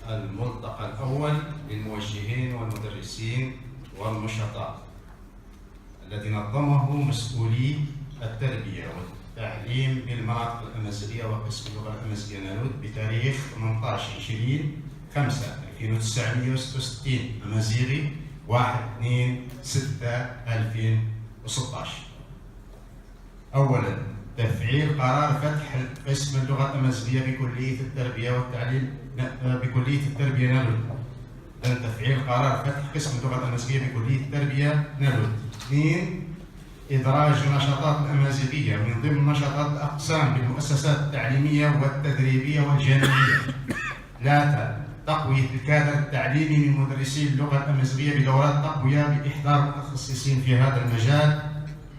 الملتقى الأول للموجهين والمدرسين والنشطاء الذي نظمه مسؤولي التربية والتعليم بالمناطق الأمازيغية وقسم اللغة الأمازيغية نالوت بتاريخ 18/20/1966 أمازيغي 1/2/6/2016. أولاً تفعيل قرار فتح قسم اللغة الأمازيغية بكلية التربية والتعليم بكلية التربية نالوت. تفعيل قرار فتح قسم اللغة الأمازيغية بكلية التربية نالوت. 2. إدراج النشاطات الأمازيغية من ضمن نشاطات الأقسام بالمؤسسات التعليمية والتدريبية والجانبية. 3. تقوية الكادر التعليمي من مدرسي اللغة الأمازيغية بدورات تقوية بإحضار متخصصين في هذا المجال.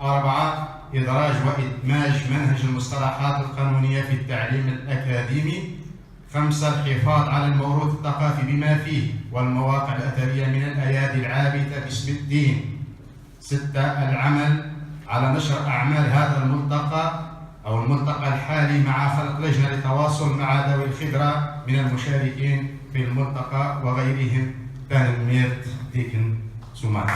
4. إدراج وإدماج منهج المصطلحات القانونية في التعليم الأكاديمي. 5. الحفاظ على الموروث الثقافي بما فيه والمواقع الأثرية من الأيادي العابثة باسم الدين. 6. العمل على نشر أعمال هذا الملتقى أو الملتقى الحالي مع خلق لجنة للتواصل مع ذوي الخبرة من المشاركين في الملتقى وغيرهم. تنمير ديكن سومات.